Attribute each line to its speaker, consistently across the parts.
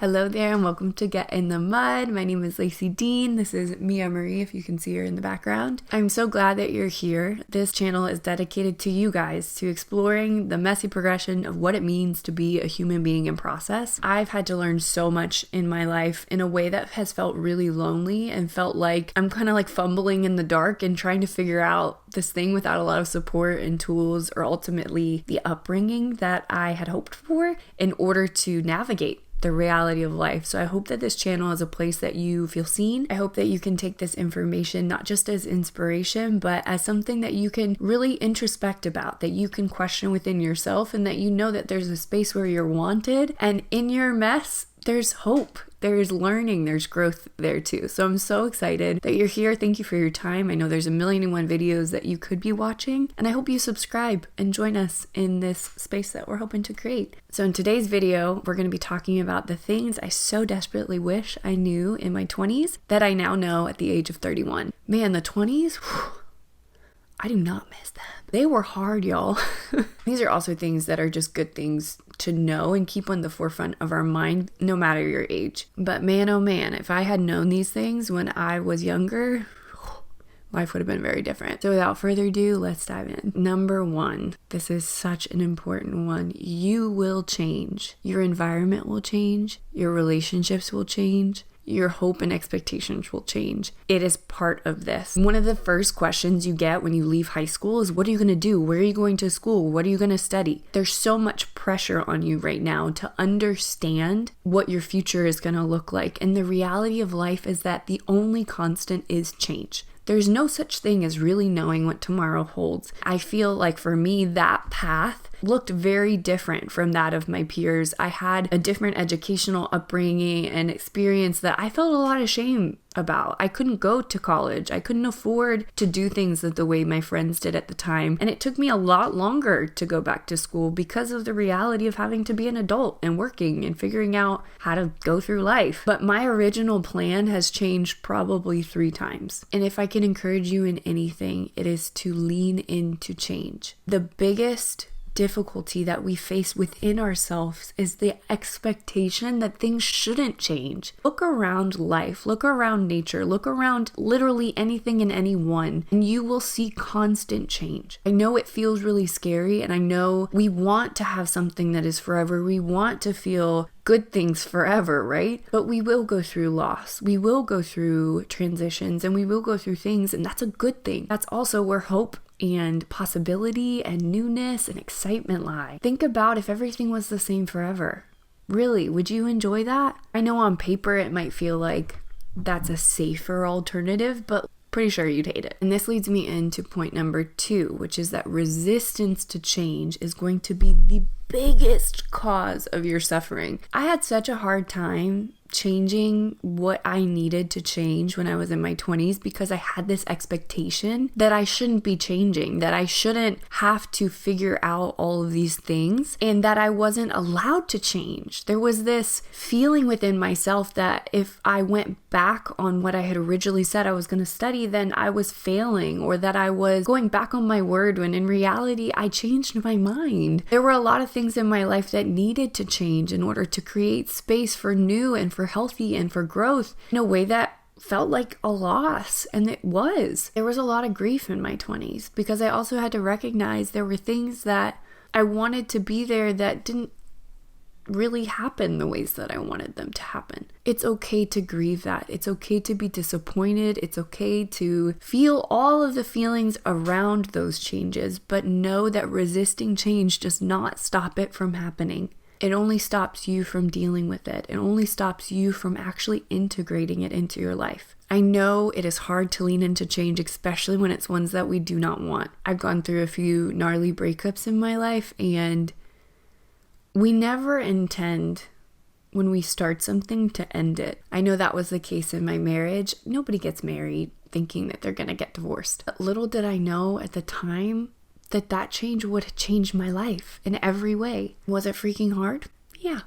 Speaker 1: Hello there and welcome to Get in the Mud. My name is Lacey Dean. This is Mia Marie, if you can see her in the background. I'm so glad that you're here. This channel is dedicated to you guys, to exploring the messy progression of what it means to be a human being in process. I've had to learn so much in my life in a way that has felt really lonely and felt like I'm kind of like fumbling in the dark and trying to figure out this thing without a lot of support and tools or ultimately the upbringing that I had hoped for in order to navigate the reality of life. So I hope that this channel is a place that you feel seen. I hope that you can take this information not just as inspiration, but as something that you can really introspect about, that you can question within yourself, and that you know that there's a space where you're wanted, and in your mess, there's hope. There's learning, there's growth there too. So I'm so excited that you're here. Thank you for your time. I know there's 1,000,001 videos that you could be watching, and I hope you subscribe and join us in this space that we're hoping to create. So in today's video, we're going to be talking about the things I so desperately wish I knew in my 20s that I now know at the age of 31. Man, the 20s, whew, I do not miss them. They were hard, y'all. These are also things that are just good things to know and keep on the forefront of our mind, no matter your age. But man, oh man, if I had known these things when I was younger, life would have been very different. So without further ado, let's dive in. Number 1, this is such an important one. You will change. Your environment will change. Your relationships will change. Your hope and expectations will change. It is part of this. One of the first questions you get when you leave high school is, what are you going to do? Where are you going to school? What are you going to study? There's so much pressure on you right now to understand what your future is going to look like. And the reality of life is that the only constant is change. There's no such thing as really knowing what tomorrow holds. I feel like for me, that path looked very different from that of my peers. I had a different educational upbringing and experience that I felt a lot of shame about. I couldn't go to college. I couldn't afford to do things the way my friends did at the time. And it took me a lot longer to go back to school because of the reality of having to be an adult and working and figuring out how to go through life. But my original plan has changed probably 3 times. And if I can encourage you in anything, it is to lean into change. The biggest difficulty that we face within ourselves is the expectation that things shouldn't change. Look around life, look around nature, look around literally anything and anyone, and you will see constant change. I know it feels really scary, and I know we want to have something that is forever. We want to feel good things forever, right? But we will go through loss. We will go through transitions, and we will go through things, and that's a good thing. That's also where hope and possibility and newness and excitement lie. Think about if everything was the same forever. Really, would you enjoy that? I know on paper it might feel like that's a safer alternative, but pretty sure you'd hate it. And this leads me into point number 2, which is that resistance to change is going to be the biggest cause of your suffering. I had such a hard time changing what I needed to change when I was in my 20s because I had this expectation that I shouldn't be changing, that I shouldn't have to figure out all of these things, and that I wasn't allowed to change. There was this feeling within myself that if I went back on what I had originally said I was going to study, then I was failing, or that I was going back on my word, when in reality I changed my mind. There were a lot of things in my life that needed to change in order to create space for new and for healthy and for growth in a way that felt like a loss. And it was. There was a lot of grief in my 20s because I also had to recognize there were things that I wanted to be there that didn't really happen the ways that I wanted them to happen. It's okay to grieve that. It's okay to be disappointed. It's okay to feel all of the feelings around those changes, but know that resisting change does not stop it from happening. It only stops you from dealing with it. It only stops you from actually integrating it into your life. I know it is hard to lean into change, especially when it's ones that we do not want. I've gone through a few gnarly breakups in my life, and we never intend when we start something to end it. I know that was the case in my marriage. Nobody gets married thinking that they're going to get divorced. But little did I know at the time that change would change my life in every way. Was it freaking hard? Yeah.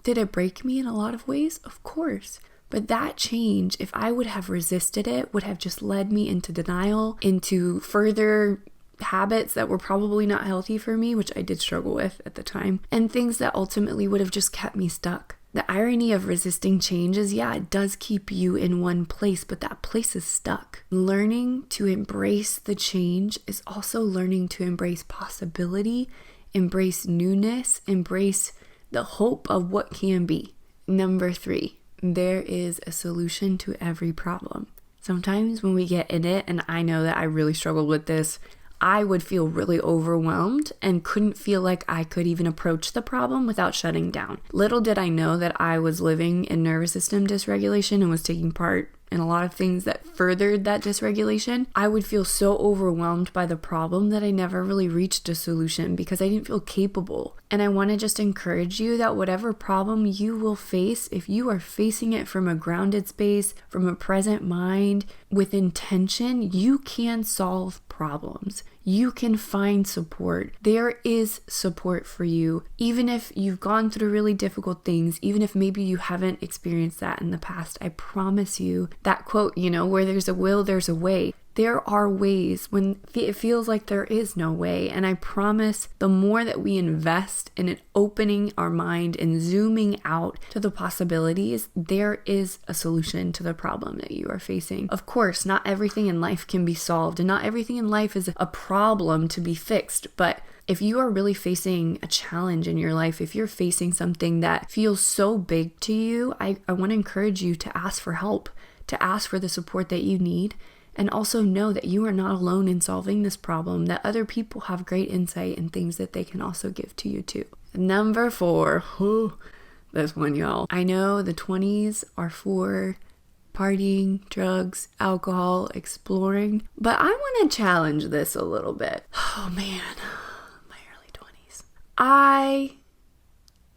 Speaker 1: Did it break me in a lot of ways? Of course. But that change, if I would have resisted it, would have just led me into denial, into further habits that were probably not healthy for me, which I did struggle with at the time, and things that ultimately would have just kept me stuck. The irony of resisting change is, yeah, it does keep you in one place, but that place is stuck. Learning to embrace the change is also learning to embrace possibility, embrace newness, embrace the hope of what can be. Number 3, there is a solution to every problem. Sometimes when we get in it, and I know that I really struggled with this, I would feel really overwhelmed and couldn't feel like I could even approach the problem without shutting down. Little did I know that I was living in nervous system dysregulation and was taking part in a lot of things that furthered that dysregulation. I would feel so overwhelmed by the problem that I never really reached a solution because I didn't feel capable. And I want to just encourage you that whatever problem you will face, if you are facing it from a grounded space, from a present mind, with intention, you can solve problems. You can find support. There is support for you. Even if you've gone through really difficult things, even if maybe you haven't experienced that in the past, I promise you that quote, where there's a will, there's a way. There are ways when it feels like there is no way. And I promise the more that we invest in it, opening our mind and zooming out to the possibilities, there is a solution to the problem that you are facing. Of course, not everything in life can be solved and not everything in life is a problem to be fixed. But if you are really facing a challenge in your life, if you're facing something that feels so big to you, I want to encourage you to ask for help, to ask for the support that you need. And also know that you are not alone in solving this problem, that other people have great insight and things that they can also give to you too. Number 4, this one, y'all. I know the 20s are for partying, drugs, alcohol, exploring, but I want to challenge this a little bit. Oh man, my early 20s. I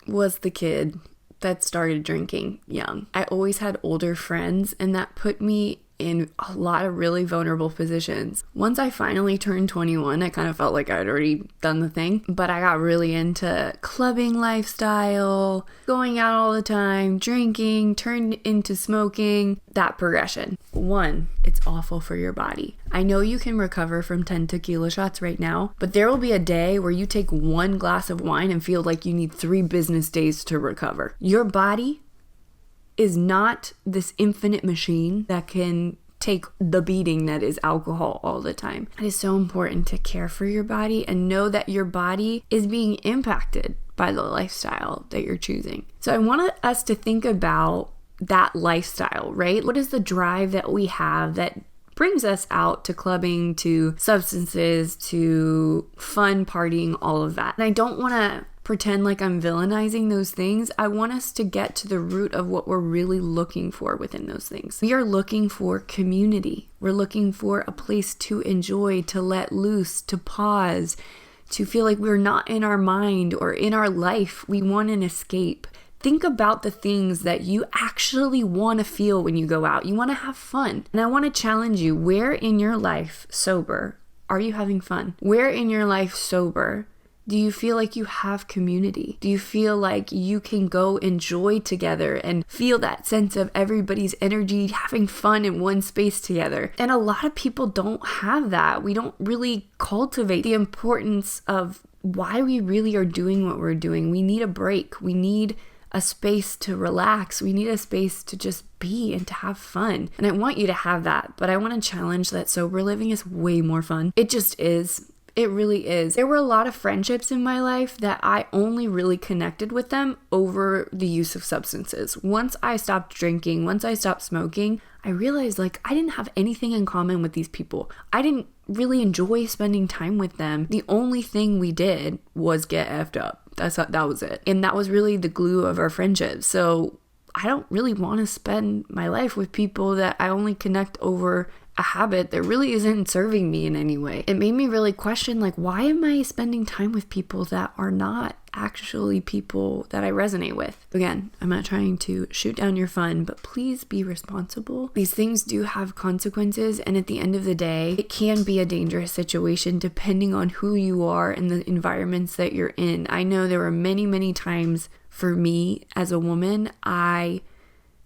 Speaker 1: was the kid that started drinking young. I always had older friends, and that put me in a lot of really vulnerable positions. Once I finally turned 21, I kind of felt like I'd already done the thing, but I got really into clubbing lifestyle, going out all the time, drinking, turned into smoking, that progression. 1, it's awful for your body. I know you can recover from 10 tequila shots right now, but there will be a day where you take 1 glass of wine and feel like you need 3 business days to recover. Your body is not this infinite machine that can take the beating that is alcohol all the time. It is so important to care for your body and know that your body is being impacted by the lifestyle that you're choosing. So I want us to think about that lifestyle, right? What is the drive that we have that brings us out to clubbing, to substances, to fun partying, all of that? And I don't want to pretend like I'm villainizing those things. I want us to get to the root of what we're really looking for within those things. We are looking for community. We're looking for a place to enjoy, to let loose, to pause, to feel like we're not in our mind or in our life. We want an escape. Think about the things that you actually want to feel when you go out. You want to have fun. And I want to challenge you, where in your life, sober, are you having fun? Where in your life, sober, do you feel like you have community? Do you feel like you can go enjoy together and feel that sense of everybody's energy, having fun in one space together? And a lot of people don't have that. We don't really cultivate the importance of why we really are doing what we're doing. We need a break. We need a space to relax. We need a space to just be and to have fun. And I want you to have that, but I want to challenge that sober living is way more fun. It just is. It really is. There were a lot of friendships in my life that I only really connected with them over the use of substances. Once I stopped drinking, once I stopped smoking, I realized like I didn't have anything in common with these people. I didn't really enjoy spending time with them. The only thing we did was get effed up. That was it. And that was really the glue of our friendship. So I don't really want to spend my life with people that I only connect over a habit that really isn't serving me in any way. It made me really question, like, why am I spending time with people that are not actually people that I resonate with? Again, I'm not trying to shoot down your fun, but please be responsible. These things do have consequences, and at the end of the day, it can be a dangerous situation depending on who you are and the environments that you're in. I know there were many, many times for me as a woman, I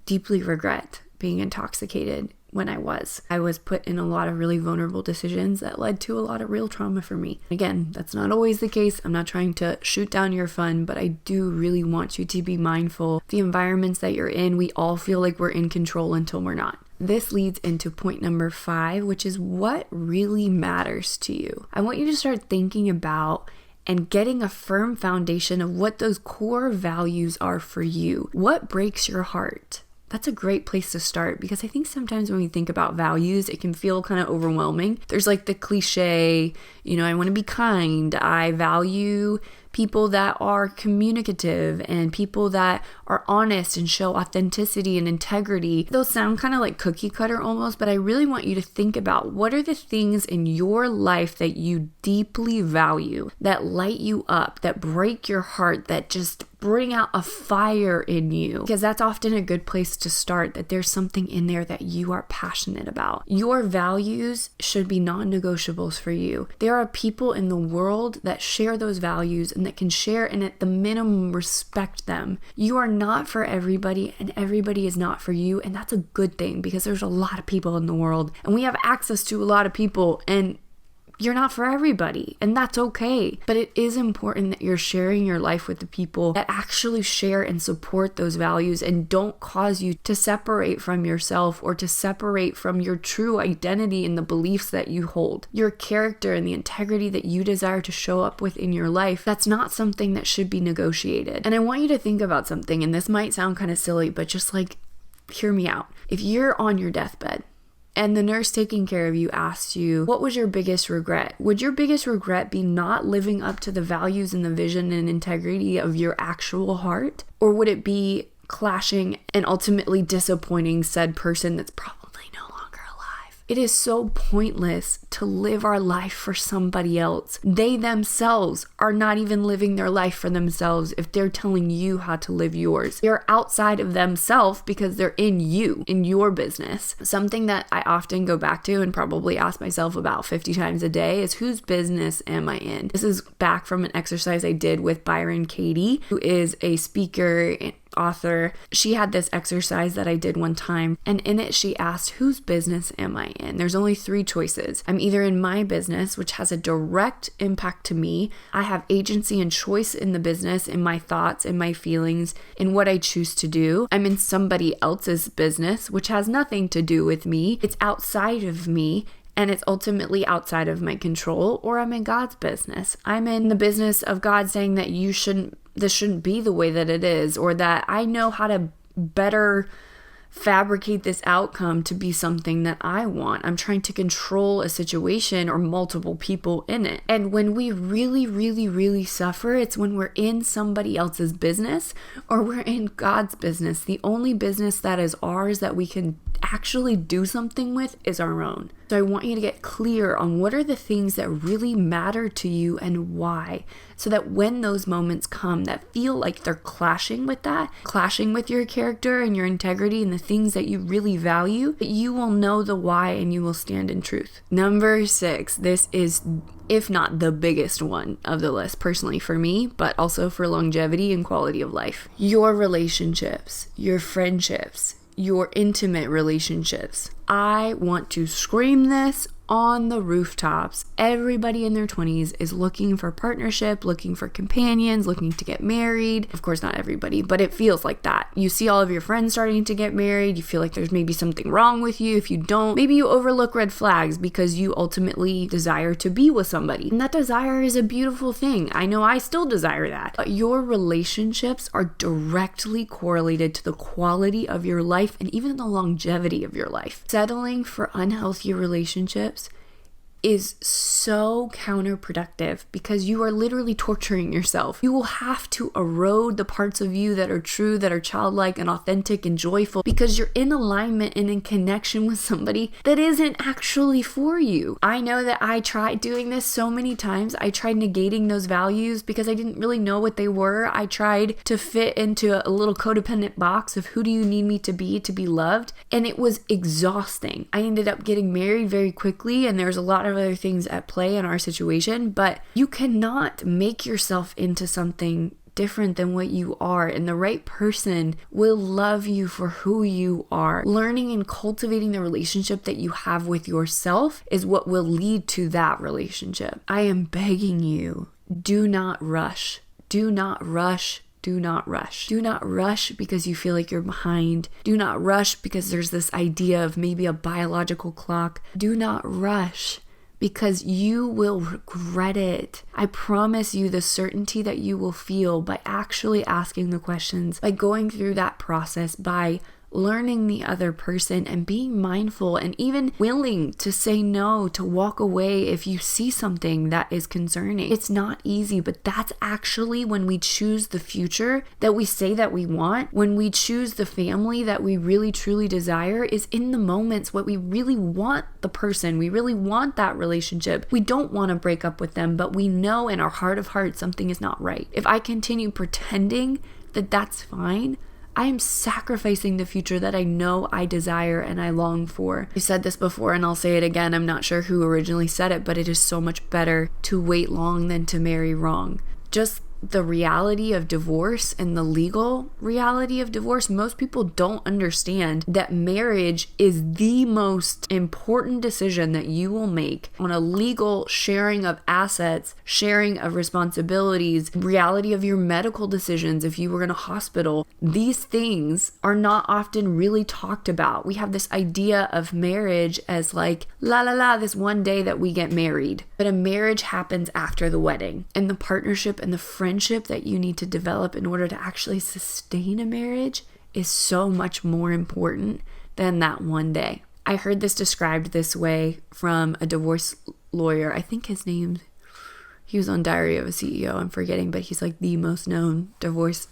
Speaker 1: deeply regret being intoxicated, when I was. I was put in a lot of really vulnerable decisions that led to a lot of real trauma for me. Again, that's not always the case. I'm not trying to shoot down your fun, but I do really want you to be mindful of the environments that you're in. We all feel like we're in control until we're not. This leads into point number 5, which is what really matters to you. I want you to start thinking about and getting a firm foundation of what those core values are for you. What breaks your heart? That's a great place to start, because I think sometimes when we think about values, it can feel kind of overwhelming. There's like the cliche, I want to be kind. I value people that are communicative and people that are honest and show authenticity and integrity. Those sound kind of like cookie cutter almost, but I really want you to think about what are the things in your life that you deeply value, that light you up, that break your heart, that just bring out a fire in you, because that's often a good place to start, that there's something in there that you are passionate about. Your values should be non-negotiables for you. There are people in the world that share those values and that can share and at the minimum respect them. You are not for everybody and everybody is not for you, and that's a good thing, because there's a lot of people in the world and we have access to a lot of people, and you're not for everybody, and that's okay. But it is important that you're sharing your life with the people that actually share and support those values and don't cause you to separate from yourself or to separate from your true identity and the beliefs that you hold. Your character and the integrity that you desire to show up with in your life, that's not something that should be negotiated. And I want you to think about something, and this might sound kind of silly, but just like, hear me out. If you're on your deathbed, and the nurse taking care of you asked you, what was your biggest regret? Would your biggest regret be not living up to the values and the vision and integrity of your actual heart? Or would it be clashing and ultimately disappointing said person that's probably no longer alive? It is so pointless to live our life for somebody else. They themselves are not even living their life for themselves if they're telling you how to live yours. They're outside of themselves because they're in you, in your business. Something that I often go back to and probably ask myself about 50 times a day is, whose business am I in? This is back from an exercise I did with Byron Katie, who is a speaker and author. She had this exercise that I did one time, and in it she asked, whose business am I in? There's only 3 choices. I'm either in my business, which has a direct impact to me. I have agency and choice in the business, in my thoughts, in my feelings, in what I choose to do. I'm in somebody else's business, which has nothing to do with me. It's outside of me, and it's ultimately outside of my control. Or I'm in God's business. I'm in the business of God saying that this shouldn't be the way that it is, or that I know how to better fabricate this outcome to be something that I want. I'm trying to control a situation or multiple people in it. And when we really, really, really suffer, it's when we're in somebody else's business or we're in God's business. The only business that is ours that we can actually do something with is our own. So I want you to get clear on what are the things that really matter to you and why, so that when those moments come that feel like they're clashing with that, clashing with your character and your integrity and the things that you really value, that you will know the why and you will stand in truth. Number 6, this is, if not the biggest one of the list personally for me, but also for longevity and quality of life. Your relationships, your friendships, your intimate relationships. I want to scream this on the rooftops. Everybody in their 20s is looking for partnership, looking for companions, looking to get married. Of course, not everybody, but it feels like that. You see all of your friends starting to get married. You feel like there's maybe something wrong with you if you don't. Maybe you overlook red flags because you ultimately desire to be with somebody. And that desire is a beautiful thing. I know I still desire that. But your relationships are directly correlated to the quality of your life and even the longevity of your life. Settling for unhealthy relationships is so counterproductive because you are literally torturing yourself. You will have to erode the parts of you that are true, that are childlike and authentic and joyful, because you're in alignment and in connection with somebody that isn't actually for you. I know that I tried doing this so many times. I tried negating those values because I didn't really know what they were. I tried to fit into a little codependent box of who do you need me to be loved, and it was exhausting. I ended up getting married very quickly, and there's a lot of other things at play in our situation, but you cannot make yourself into something different than what you are, and the right person will love you for who you are. Learning and cultivating the relationship that you have with yourself is what will lead to that relationship. I am begging you, do not rush. Do not rush. Do not rush. Do not rush because you feel like you're behind. Do not rush because there's this idea of maybe a biological clock. Do not rush because you will regret it. I promise you the certainty that you will feel by actually asking the questions, by going through that process, by learning the other person and being mindful and even willing to say no, to walk away if you see something that is concerning. It's not easy, but that's actually when we choose the future that we say that we want, when we choose the family that we really truly desire, is in the moments what we really want the person, we really want that relationship. We don't want to break up with them, but we know in our heart of hearts something is not right. If I continue pretending that that's fine, I am sacrificing the future that I know I desire and I long for. I said this before and I'll say it again. I'm not sure who originally said it, but it is so much better to wait long than to marry wrong. Just the reality of divorce and the legal reality of divorce, most people don't understand that marriage is the most important decision that you will make on a legal sharing of assets, sharing of responsibilities, reality of your medical decisions if you were in a hospital. These things are not often really talked about. We have this idea of marriage as like, this one day that we get married. But a marriage happens after the wedding, and the partnership and the friendship that you need to develop in order to actually sustain a marriage is so much more important than that one day. I heard this described this way from a divorce lawyer. I think his name, he was on Diary of a CEO, I'm forgetting, but he's like the most known divorce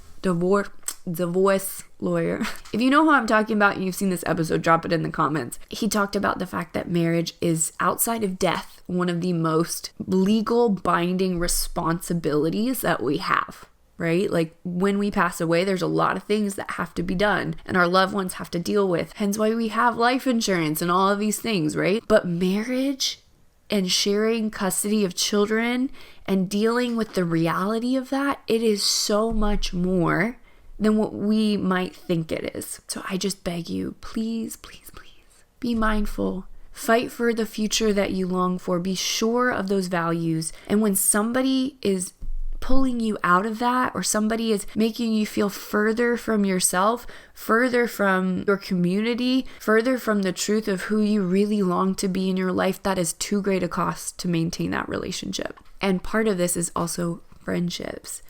Speaker 1: lawyer. If you know who I'm talking about and you've seen this episode, drop it in the comments. He talked about the fact that marriage is, outside of death, one of the most legal binding responsibilities that we have, right? Like when we pass away, there's a lot of things that have to be done and our loved ones have to deal with. Hence why we have life insurance and all of these things, right? But marriage and sharing custody of children and dealing with the reality of that, it is so much more than what we might think it is. So I just beg you, please, please, please be mindful. Fight for the future that you long for. Be sure of those values. And when somebody is pulling you out of that, or somebody is making you feel further from yourself, further from your community, further from the truth of who you really long to be in your life, that is too great a cost to maintain that relationship. And part of this is also friendships.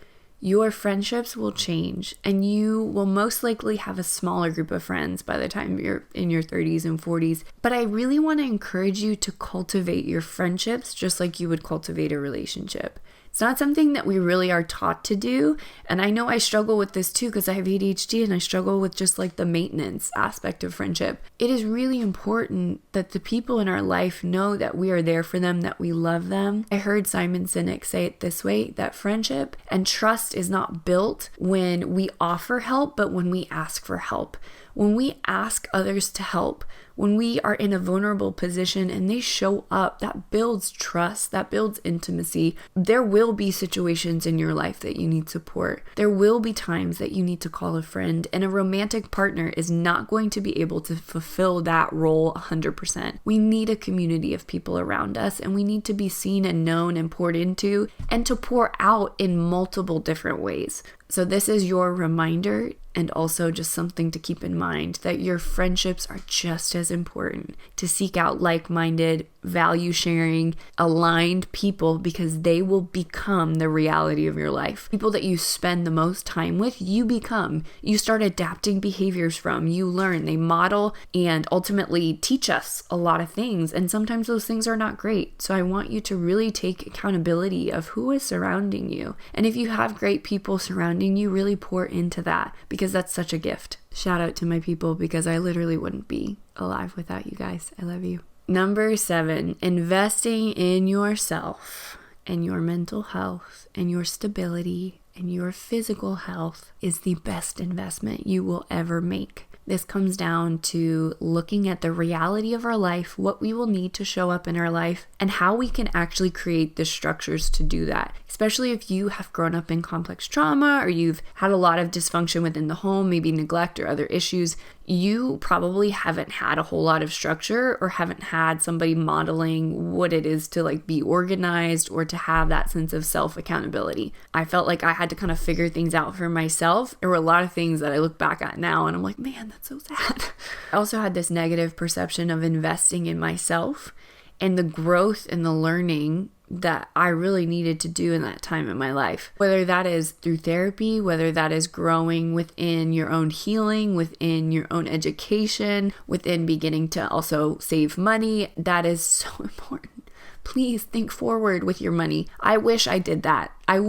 Speaker 1: Your friendships will change, and you will most likely have a smaller group of friends by the time you're in your 30s and 40s. But I really want to encourage you to cultivate your friendships just like you would cultivate a relationship. It's not something that we really are taught to do. And I know I struggle with this too because I have ADHD and I struggle with just like the maintenance aspect of friendship. It is really important that the people in our life know that we are there for them, that we love them. I heard Simon Sinek say it this way, that friendship and trust is not built when we offer help, but when we ask for help. When we ask others to help, when we are in a vulnerable position and they show up, that builds trust, that builds intimacy. There will be situations in your life that you need support. There will be times that you need to call a friend, and a romantic partner is not going to be able to fulfill that role 100%. We need a community of people around us, and we need to be seen and known and poured into, and to pour out in multiple different ways. So this is your reminder, and also just something to keep in mind, that your friendships are just as important. To seek out like-minded, value-sharing, aligned people, because they will become the reality of your life. People that you spend the most time with, you become. You start adapting behaviors from, you learn, they model and ultimately teach us a lot of things. And sometimes those things are not great. So I want you to really take accountability of who is surrounding you. And if you have great people surrounding you, really pour into that, because that's such a gift. Shout out to my people, because I literally wouldn't be alive without you guys. I love you. Number 7, investing in yourself and your mental health and your stability and your physical health is the best investment you will ever make. This comes down to looking at the reality of our life, what we will need to show up in our life, and how we can actually create the structures to do that. Especially if you have grown up in complex trauma or you've had a lot of dysfunction within the home, maybe neglect or other issues, you probably haven't had a whole lot of structure or haven't had somebody modeling what it is to like be organized or to have that sense of self-accountability. I felt like I had to kind of figure things out for myself. There were a lot of things that I look back at now and I'm like, man, that's so sad. I also had this negative perception of investing in myself and the growth and the learning that I really needed to do in that time in my life. Whether that is through therapy, whether that is growing within your own healing, within your own education, within beginning to also save money, that is so important. Please think forward with your money. I wish I did that. I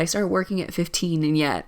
Speaker 1: started working at 15 and yet,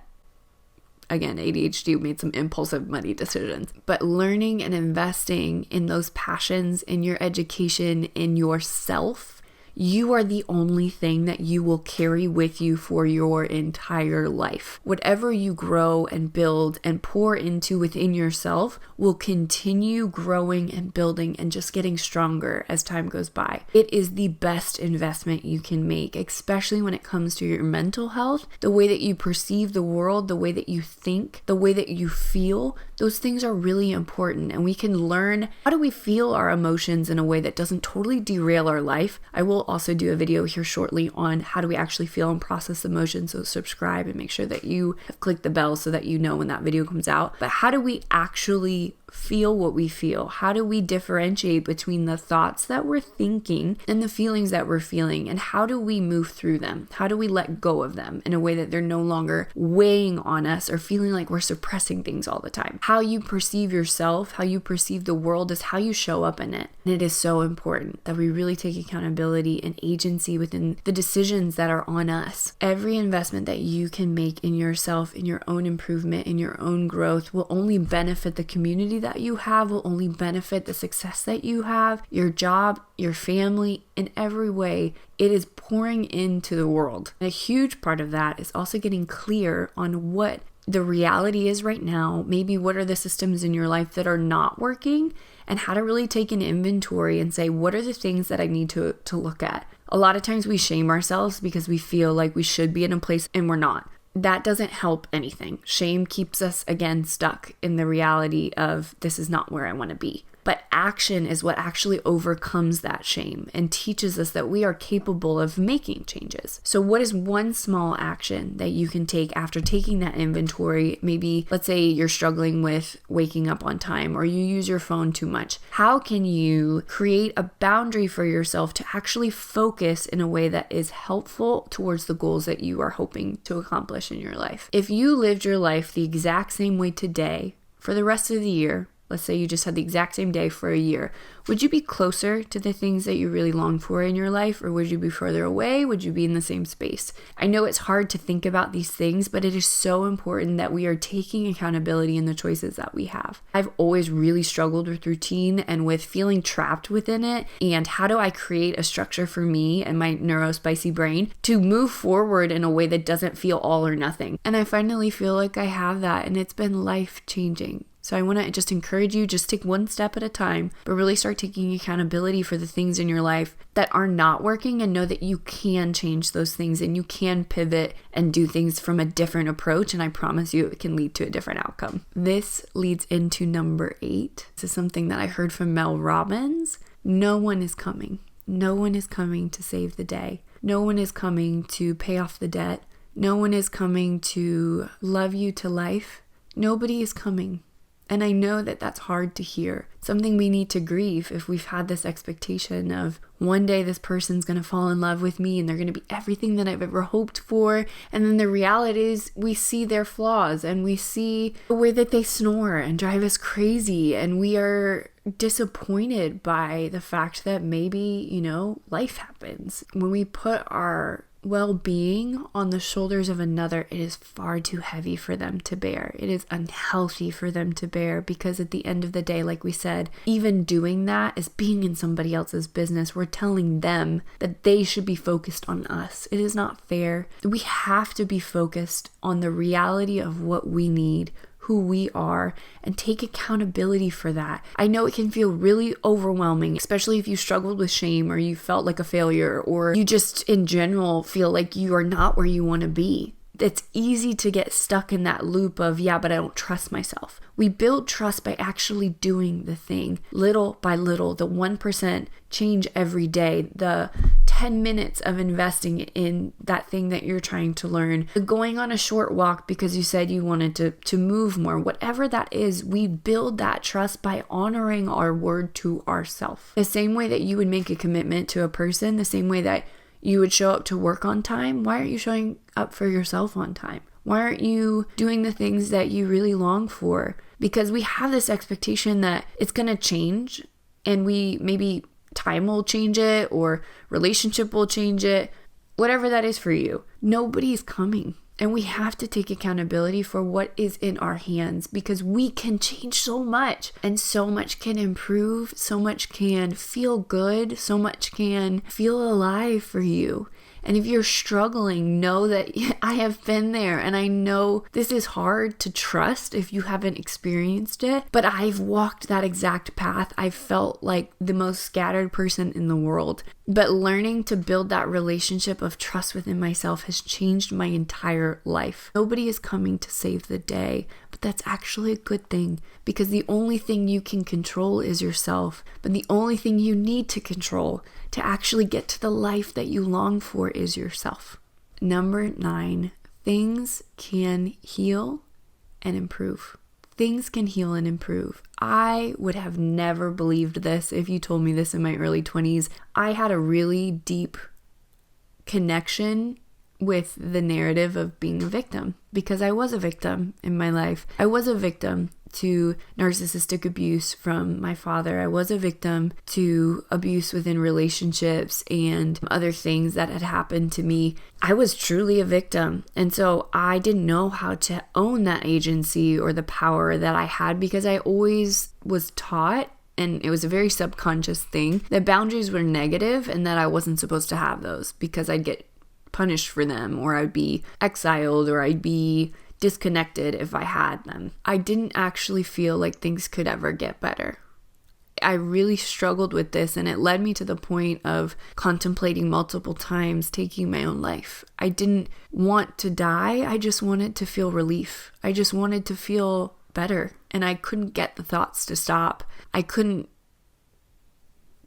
Speaker 1: again, ADHD made some impulsive money decisions. But learning and investing in those passions, in your education, in yourself, you are the only thing that you will carry with you for your entire life. Whatever you grow and build and pour into within yourself will continue growing and building and just getting stronger as time goes by. It is the best investment you can make, especially when it comes to your mental health, the way that you perceive the world, the way that you think, the way that you feel. Those things are really important, and we can learn how do we feel our emotions in a way that doesn't totally derail our life. I will also do a video here shortly on how do we actually feel and process emotions, so subscribe and make sure that you have clicked the bell so that you know when that video comes out. But how do we actually feel what we feel? How do we differentiate between the thoughts that we're thinking and the feelings that we're feeling? And how do we move through them? How do we let go of them in a way that they're no longer weighing on us or feeling like we're suppressing things all the time? How you perceive yourself, how you perceive the world is how you show up in it. And it is so important that we really take accountability and agency within the decisions that are on us. Every investment that you can make in yourself, in your own improvement, in your own growth will only benefit the community that you have, will only benefit the success that you have, your job, your family, in every way. It is pouring into the world. And a huge part of that is also getting clear on what the reality is right now. Maybe what are the systems in your life that are not working, and how to really take an inventory and say, what are the things that I need to look at? A lot of times we shame ourselves because we feel like we should be in a place and we're not. That doesn't help anything. Shame keeps us, again, stuck in the reality of this is not where I want to be. But action is what actually overcomes that shame and teaches us that we are capable of making changes. So what is one small action that you can take after taking that inventory? Maybe, let's say you're struggling with waking up on time or you use your phone too much. How can you create a boundary for yourself to actually focus in a way that is helpful towards the goals that you are hoping to accomplish in your life? If you lived your life the exact same way today for the rest of the year, let's say you just had the exact same day for a year, would you be closer to the things that you really long for in your life, or would you be further away? Would you be in the same space? I know it's hard to think about these things, but it is so important that we are taking accountability in the choices that we have. I've always really struggled with routine and with feeling trapped within it, and how do I create a structure for me and my neurospicy brain to move forward in a way that doesn't feel all or nothing? And I finally feel like I have that, and it's been life-changing. So I want to just encourage you, just take one step at a time, but really start taking accountability for the things in your life that are not working, and know that you can change those things and you can pivot and do things from a different approach. And I promise you it can lead to a different outcome. This leads into number 8. This is something that I heard from Mel Robbins. No one is coming. No one is coming to save the day. No one is coming to pay off the debt. No one is coming to love you to life. Nobody is coming. And I know that that's hard to hear. Something we need to grieve if we've had this expectation of one day this person's going to fall in love with me and they're going to be everything that I've ever hoped for. And then the reality is we see their flaws and we see the way that they snore and drive us crazy. And we are disappointed by the fact that maybe, life happens. When we put our well-being on the shoulders of another, it is far too heavy for them to bear. It is unhealthy for them to bear, because at the end of the day, like we said, even doing that is being in somebody else's business. We're telling them that they should be focused on us. It is not fair. We have to be focused on the reality of what we need, who we are and take accountability for that. I know it can feel really overwhelming, especially if you struggled with shame or you felt like a failure or you just in general feel like you are not where you want to be. It's easy to get stuck in that loop of, yeah, but I don't trust myself. We build trust by actually doing the thing little by little, the 1% change every day, the 10 minutes of investing in that thing that you're trying to learn, the going on a short walk because you said you wanted to move more, whatever that is, we build that trust by honoring our word to ourselves. The same way that you would make a commitment to a person, the same way that you would show up to work on time. Why aren't you showing up for yourself on time? Why aren't you doing the things that you really long for? Because we have this expectation that it's going to change, and maybe time will change it or relationship will change it, whatever that is for you. Nobody's coming. And we have to take accountability for what is in our hands, because we can change so much, and so much can improve, so much can feel good, so much can feel alive for you. And if you're struggling, know that I have been there, and I know this is hard to trust if you haven't experienced it, but I've walked that exact path. I felt like the most scattered person in the world, but learning to build that relationship of trust within myself has changed my entire life. Nobody is coming to save the day, but that's actually a good thing, because the only thing you can control is yourself, but the only thing you need to control to actually get to the life that you long for is yourself. Number 9, things can heal and improve. Things can heal and improve. I would have never believed this if you told me this in my early 20s. I had a really deep connection with the narrative of being a victim, because I was a victim in my life. I was a victim to narcissistic abuse from my father. I was a victim to abuse within relationships and other things that had happened to me. I was truly a victim. And so I didn't know how to own that agency or the power that I had, because I always was taught, and it was a very subconscious thing, that boundaries were negative and that I wasn't supposed to have those because I'd get punished for them, or I'd be exiled, or I'd be disconnected if I had them. I didn't actually feel like things could ever get better. I really struggled with this, and it led me to the point of contemplating multiple times taking my own life. I didn't want to die. I just wanted to feel relief. I just wanted to feel better, and I couldn't get the thoughts to stop. I couldn't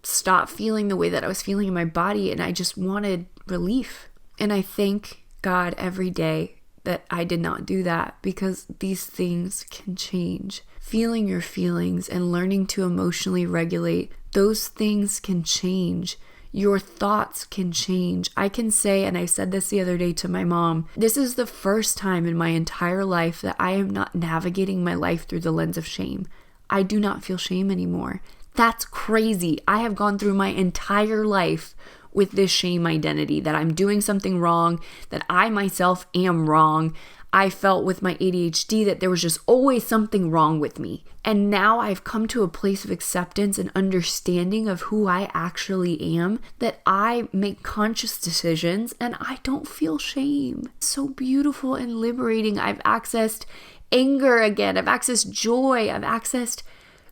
Speaker 1: stop feeling the way that I was feeling in my body, and I just wanted relief. And I thank God every day that I did not do that, because these things can change. Feeling your feelings and learning to emotionally regulate, those things can change. Your thoughts can change. I can say, and I said this the other day to my mom, this is the first time in my entire life that I am not navigating my life through the lens of shame. I do not feel shame anymore. That's crazy. I have gone through my entire life with this shame identity, that I'm doing something wrong, that I myself am wrong. I felt with my ADHD that there was just always something wrong with me. And now I've come to a place of acceptance and understanding of who I actually am, that I make conscious decisions and I don't feel shame. It's so beautiful and liberating. I've accessed anger again. I've accessed joy. I've accessed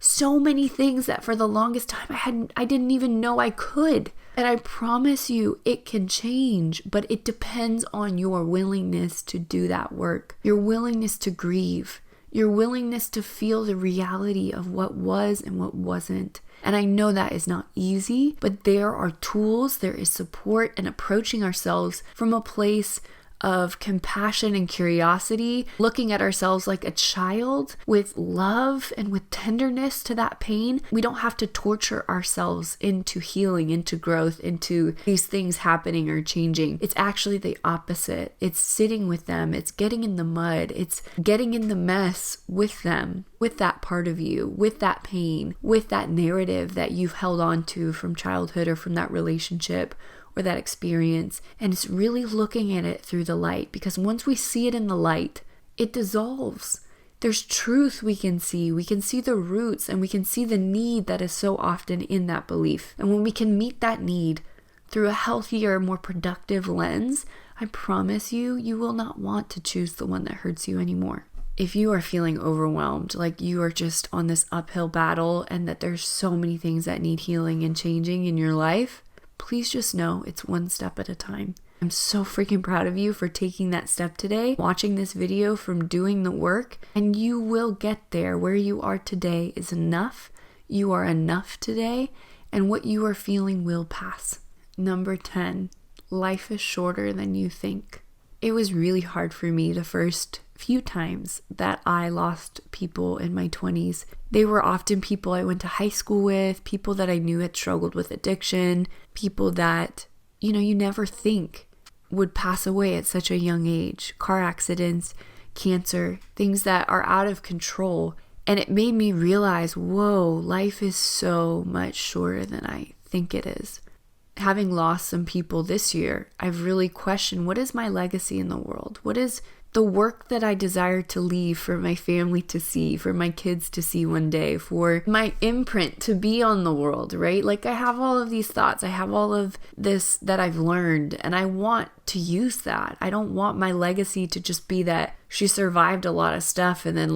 Speaker 1: so many things that for the longest time I didn't even know I could. And I promise you, it can change, but it depends on your willingness to do that work, your willingness to grieve, your willingness to feel the reality of what was and what wasn't. And I know that is not easy, but there are tools, there is support, and approaching ourselves from a place of compassion and curiosity, looking at ourselves like a child with love and with tenderness to that pain. We don't have to torture ourselves into healing, into growth, into these things happening or changing. It's actually the opposite. It's sitting with them. It's getting in the mud. It's getting in the mess with them, with that part of you, with that pain, with that narrative that you've held on to from childhood or from that relationship or that experience. And it's really looking at it through the light, because once we see it in the light, it dissolves. There's truth we can see the roots, and we can see the need that is so often in that belief. And when we can meet that need through a healthier, more productive lens, I promise you, you will not want to choose the one that hurts you anymore. if you are feeling overwhelmed, like you are just on this uphill battle and that there's so many things that need healing and changing in your life, please just know it's one step at a time. I'm so freaking proud of you for taking that step today, watching this video, from doing the work, and you will get there. Where you are today is enough. You are enough today, and what you are feeling will pass. Number 10, life is shorter than you think. It was really hard for me the first few times that I lost people in my 20s. They were often people I went to high school with, people that I knew had struggled with addiction, people that, you never think would pass away at such a young age. Car accidents, cancer, things that are out of control. And it made me realize, whoa, life is so much shorter than I think it is. Having lost some people this year, I've really questioned, what is my legacy in the world? What is the work that I desire to leave for my family to see, for my kids to see one day, for my imprint to be on the world, right? Like, I have all of these thoughts. I have all of this that I've learned, and I want to use that. I don't want my legacy to just be that she survived a lot of stuff and then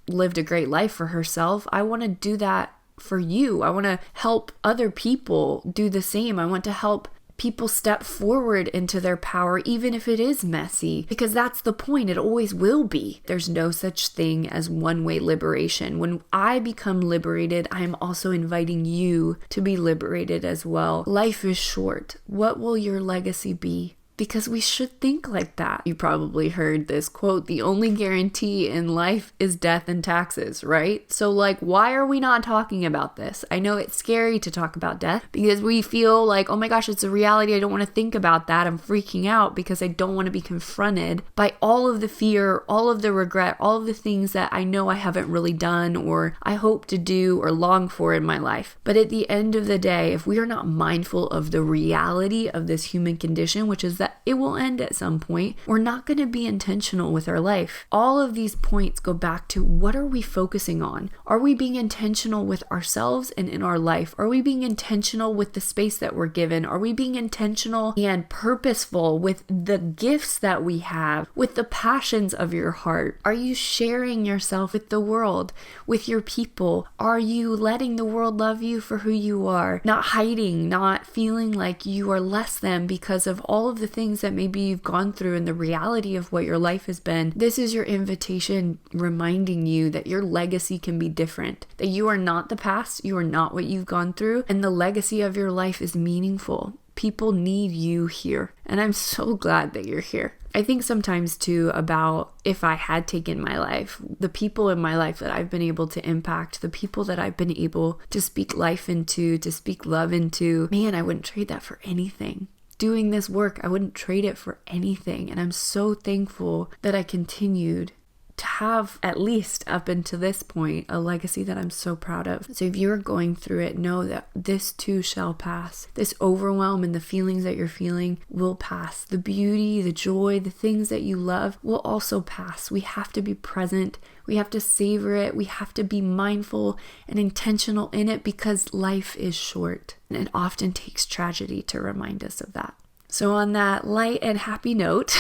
Speaker 1: lived a great life for herself. I want to do that for you. I want to help other people do the same. I want to help people step forward into their power, even if it is messy, because that's the point. It always will be. There's no such thing as one-way liberation. When I become liberated, I am also inviting you to be liberated as well. Life is short. What will your legacy be? Because we should think like that. You probably heard this quote, the only guarantee in life is death and taxes, right? So why are we not talking about this? I know it's scary to talk about death because we feel like, oh my gosh, it's a reality. I don't want to think about that. I'm freaking out because I don't want to be confronted by all of the fear, all of the regret, all of the things that I know I haven't really done or I hope to do or long for in my life. But at the end of the day, if we are not mindful of the reality of this human condition, which is that it will end at some point, we're not going to be intentional with our life. All of these points go back to, what are we focusing on? Are we being intentional with ourselves and in our life? Are we being intentional with the space that we're given? Are we being intentional and purposeful with the gifts that we have, with the passions of your heart? Are you sharing yourself with the world, with your people? Are you letting the world love you for who you are? Not hiding, not feeling like you are less than because of all of the things that maybe you've gone through and the reality of what your life has been. This is your invitation reminding you that your legacy can be different, that you are not the past, you are not what you've gone through, and the legacy of your life is meaningful. People need you here, and I'm so glad that you're here. I think sometimes too about if I had taken my life, the people in my life that I've been able to impact, the people that I've been able to speak life into, to speak love into, man, I wouldn't trade that for anything. Doing this work, I wouldn't trade it for anything. And I'm so thankful that I continued to have, at least up until this point, a legacy that I'm so proud of. So if you're going through it, know that this too shall pass. This overwhelm and the feelings that you're feeling will pass. The beauty, the joy, the things that you love will also pass. We have to be present. We have to savor it. We have to be mindful and intentional in it because life is short. And it often takes tragedy to remind us of that. So on that light and happy note,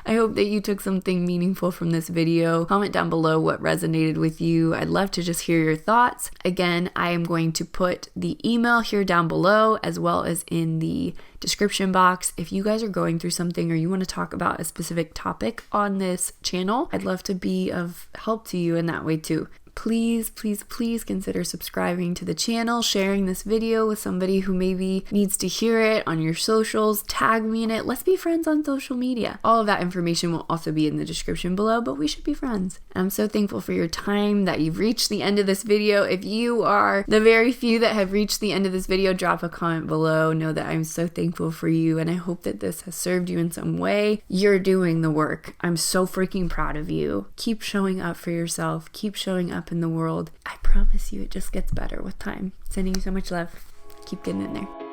Speaker 1: I hope that you took something meaningful from this video. Comment down below what resonated with you. I'd love to just hear your thoughts. Again, I am going to put the email here down below as well as in the description box. If you guys are going through something or you want to talk about a specific topic on this channel, I'd love to be of help to you in that way too. Please, please, please consider subscribing to the channel, sharing this video with somebody who maybe needs to hear it on your socials, tag me in it. Let's be friends on social media. All of that information will also be in the description below, but we should be friends. I'm so thankful for your time, that you've reached the end of this video. If you are the very few that have reached the end of this video, drop a comment below. Know that I'm so thankful for you, and I hope that this has served you in some way. You're doing the work. I'm so freaking proud of you. Keep showing up for yourself. Keep showing up in the world. I promise you it just gets better with time. Sending you so much love. Keep getting in there.